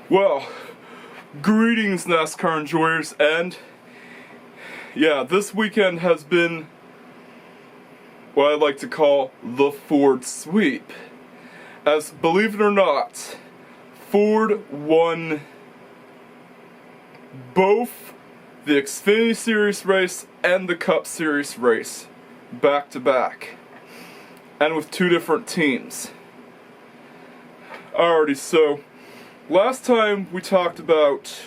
Well, greetings NASCAR enjoyers, and yeah, this weekend has been what I like to call the Ford sweep. As, believe it or not, Ford won both the Xfinity Series race and the Cup Series race back to back, and with two different teams. Alrighty, so last time we talked about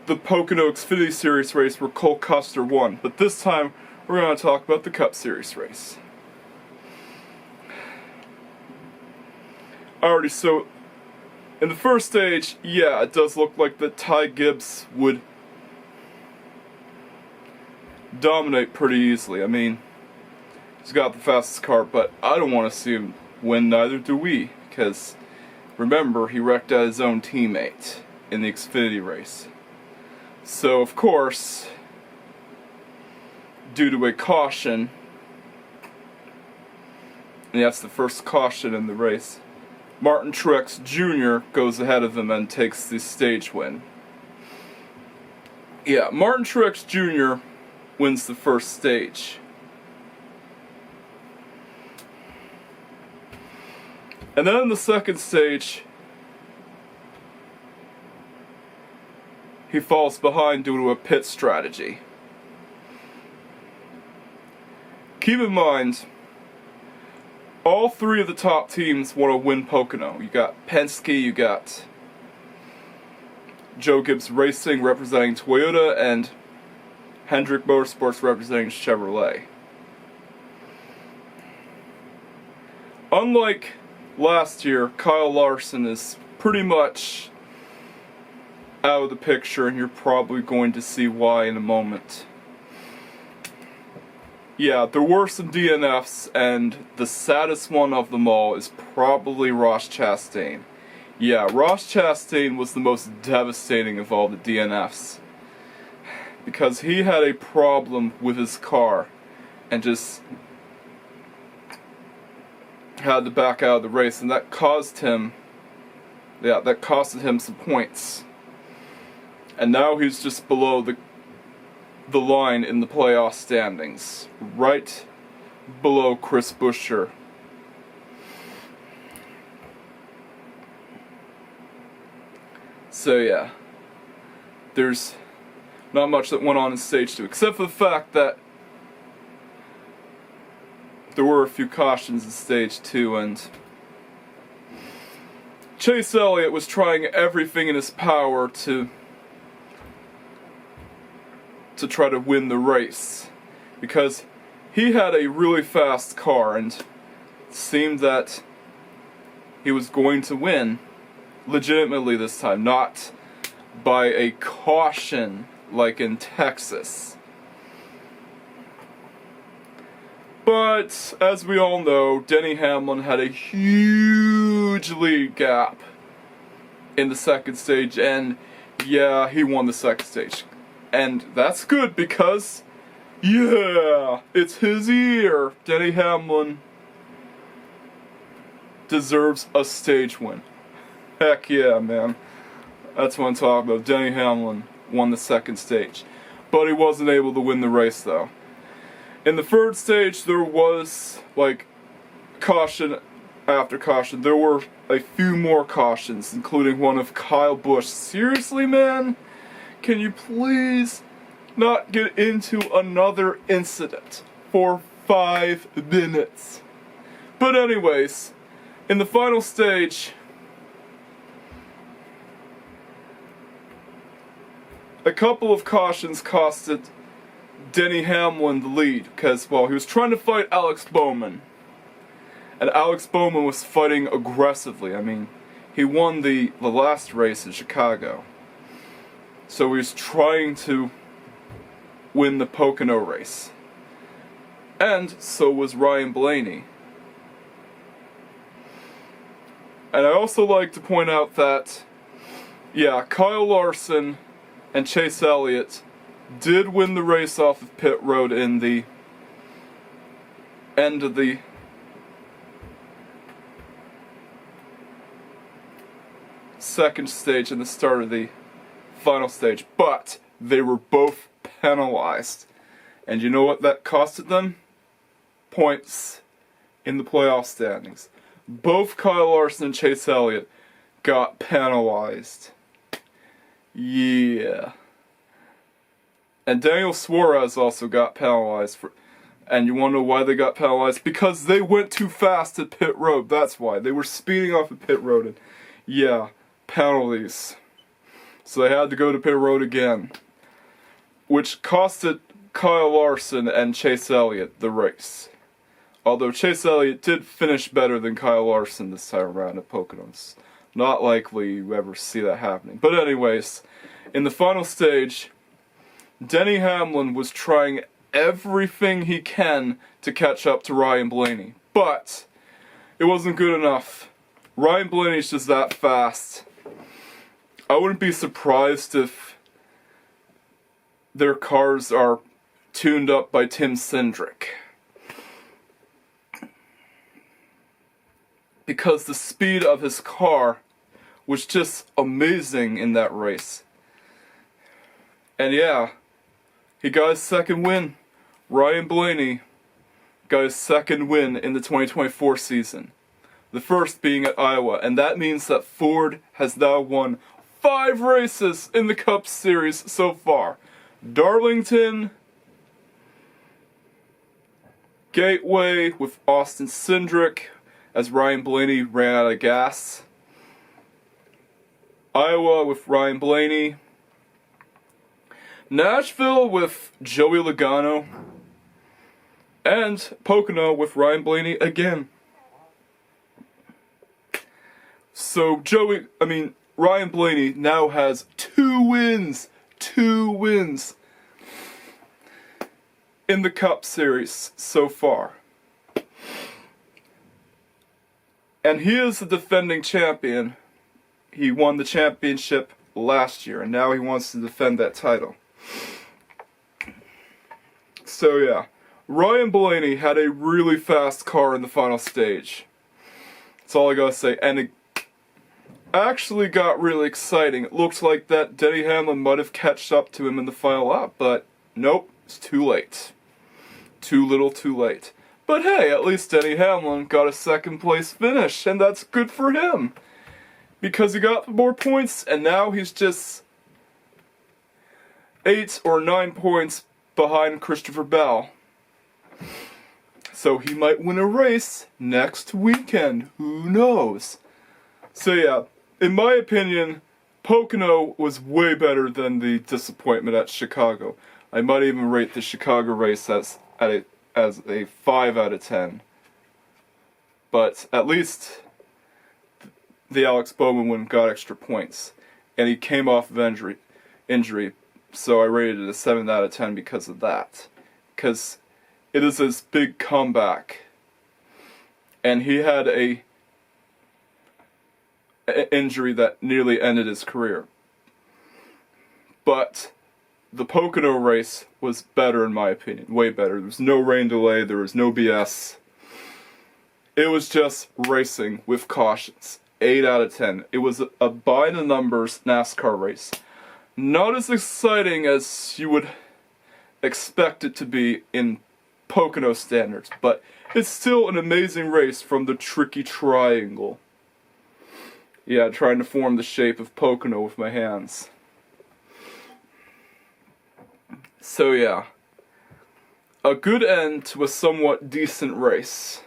the Pocono Xfinity Series race where Cole Custer won, but this time we're going to talk about the Cup Series race. Alrighty, so in the first stage, yeah, it does look like that Ty Gibbs would dominate pretty easily. I mean, he's got the fastest car, but I don't want to see him win, neither do we, because remember, he wrecked out his own teammate in the Xfinity race. So, of course, due to a caution, and that's the first caution in the race, Martin Truex Jr. goes ahead of him and takes the stage win. Yeah, Martin Truex Jr. wins the first stage. And then in the second stage, he falls behind due to a pit strategy. Keep in mind, all three of the top teams want to win Pocono. You got Penske, you got Joe Gibbs Racing representing Toyota, and Hendrick Motorsports representing Chevrolet. Unlike last year, Kyle Larson is pretty much out of the picture, and you're probably going to see why in a moment. Yeah, there were some DNFs, and the saddest one of them all is probably Ross Chastain. Yeah, Ross Chastain was the most devastating of all the DNFs, because he had a problem with his car and just had to back out of the race, and that caused him, that costed him some points. And now he's just below the line in the playoff standings, right below Chris Buescher. So yeah, there's not much that went on in stage 2, except for the fact that there were a few cautions in stage 2, and Chase Elliott was trying everything in his power to try to win the race, because he had a really fast car, and it seemed that he was going to win legitimately this time, not by a caution like in Texas. But as we all know, Denny Hamlin had a huge lead gap in the second stage, and yeah, he won the second stage. And that's good, because, yeah, it's his year. Denny Hamlin deserves a stage win. Heck yeah, man. That's what I'm talking about. Denny Hamlin won the second stage. But he wasn't able to win the race, though. In the third stage, there was, like, caution after caution. There were a few more cautions, including one of Kyle Busch. Seriously, man? Can you please not get into another incident for 5 minutes? But anyways, in the final stage, a couple of cautions costed Denny Hamlin the lead, because, well, he was trying to fight Alex Bowman, and Alex Bowman was fighting aggressively. I mean, he won the last race in Chicago. So he was trying to win the Pocono race. And so was Ryan Blaney. And I also like to point out that, yeah, Kyle Larson and Chase Elliott did win the race off of pit road in the end of the second stage and the start of the final stage, but they were both penalized. And you know what that costed them? Points in the playoff standings. Both Kyle Larson and Chase Elliott got penalized. Yeah. And Daniel Suarez also got penalized for. And you want to know why they got penalized? Because they went too fast at pit road. That's why. They were speeding off at pit road. And yeah, penalties. So they had to go to pit road again. Which costed Kyle Larson and Chase Elliott the race. Although Chase Elliott did finish better than Kyle Larson this time around at Pocono. It's not likely you ever see that happening. But anyways, in the final stage, Denny Hamlin was trying everything he can to catch up to Ryan Blaney. But it wasn't good enough. Ryan Blaney's just that fast. I wouldn't be surprised if their cars are tuned up by Tim Cindric. Because the speed of his car was just amazing in that race. And yeah, he got his second win. Ryan Blaney got his second win in the 2024 season. The first being at Iowa. And that means that Ford has now won 5 races in the Cup Series so far. Darlington, Gateway with Austin Cindric, as Ryan Blaney ran out of gas. Iowa with Ryan Blaney. Nashville with Joey Logano. And Pocono with Ryan Blaney again. So Ryan Blaney now has 2 wins. 2 wins in the Cup Series so far. And he is the defending champion. He won the championship last year, and now he wants to defend that title. So yeah, Ryan Blaney had a really fast car in the final stage. That's all I gotta say. And it actually got really exciting. It looked like that Denny Hamlin might have catched up to him in the final lap, but nope, it's too late. Too little, too late. But hey, at least Denny Hamlin got a second place finish, and that's good for him. Because he got more points, and now he's just 8 or 9 points behind Christopher Bell. So he might win a race next weekend. Who knows? So yeah, in my opinion, Pocono was way better than the disappointment at Chicago. I might even rate the Chicago race as a 5 out of 10. But at least the Alex Bowman one got extra points. And he came off of injury, so I rated it a 7 out of 10 because of that. Because it is his big comeback. And he had an injury that nearly ended his career. But the Pocono race was better in my opinion, way better. There was no rain delay, there was no BS. It was just racing with cautions. 8 out of 10. It was a by the numbers NASCAR race. Not as exciting as you would expect it to be in Pocono standards, but it's still an amazing race from the tricky triangle. Yeah, trying to form the shape of Pocono with my hands. So yeah, a good end to a somewhat decent race.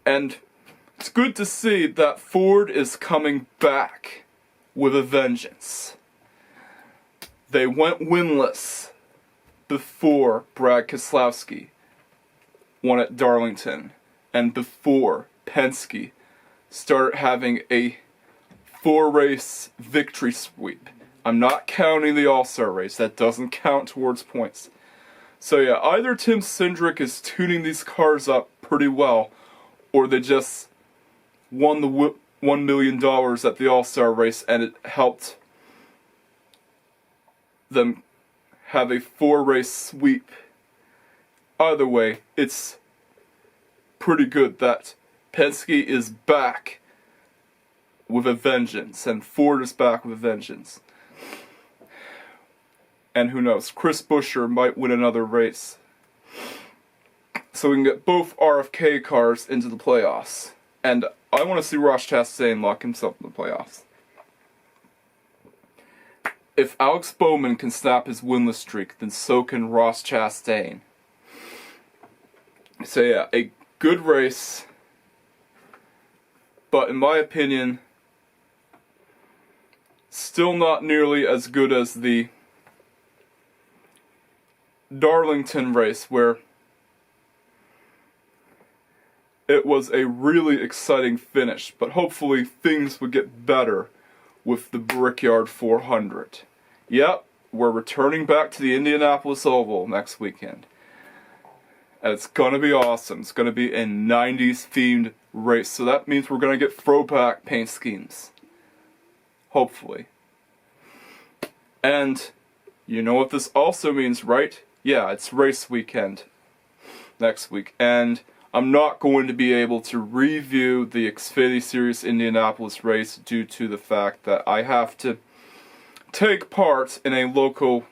And it's good to see that Ford is coming back with a vengeance. They went winless before Brad Keselowski won at Darlington, and before Penske started having a 4-race victory sweep. I'm not counting the All-Star race. That doesn't count towards points. So yeah, either Tim Cindric is tuning these cars up pretty well, or they just won the $1 million at the All-Star race, and it helped them have a 4-race sweep. Either way, it's pretty good that Penske is back with a vengeance, and Ford is back with a vengeance. And who knows, Chris Buescher might win another race. So we can get both RFK cars into the playoffs. And I want to see Ross Chastain lock himself in the playoffs. If Alex Bowman can snap his winless streak, then so can Ross Chastain. So yeah, a good race. But in my opinion, still not nearly as good as the Darlington race, where it was a really exciting finish, but hopefully things would get better with the Brickyard 400. Yep, we're returning back to the Indianapolis Oval next weekend. And it's gonna be awesome. It's gonna be a 90s themed race, so that means we're gonna get throwback paint schemes. Hopefully. And you know what this also means, right? Yeah, it's race weekend next week, and I'm not going to be able to review the Xfinity Series Indianapolis race due to the fact that I have to take part in a local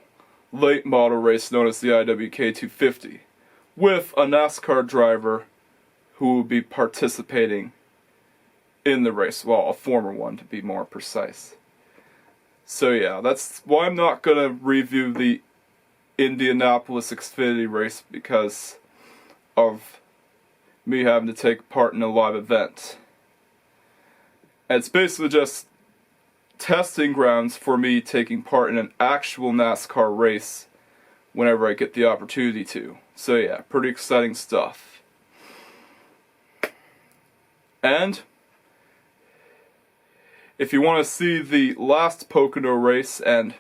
late model race known as the IWK 250 with a NASCAR driver who will be participating in the race. Well, a former one to be more precise. So yeah, that's why I'm not going to review the Indianapolis Xfinity race, because of me having to take part in a live event. And it's basically just testing grounds for me taking part in an actual NASCAR race whenever I get the opportunity to. So yeah, pretty exciting stuff. And if you want to see the last Pocono race and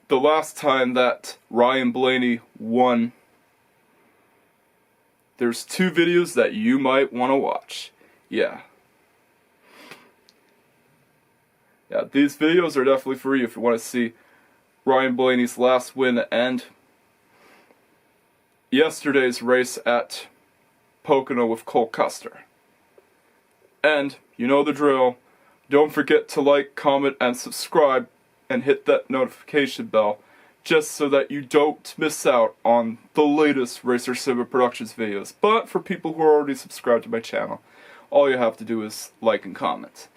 the last time that Ryan Blaney won, there's 2 videos that you might want to watch. Yeah, these videos are definitely for you if you want to see Ryan Blaney's last win and yesterday's race at Pocono with Cole Custer. And you know the drill. Don't forget to like, comment, and subscribe, and hit that notification bell just so that you don't miss out on the latest Racer Cinema Productions videos. But for people who are already subscribed to my channel, all you have to do is like and comment.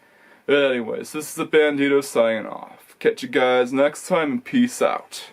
Anyways, this is the Bandito signing off. Catch you guys next time, and peace out.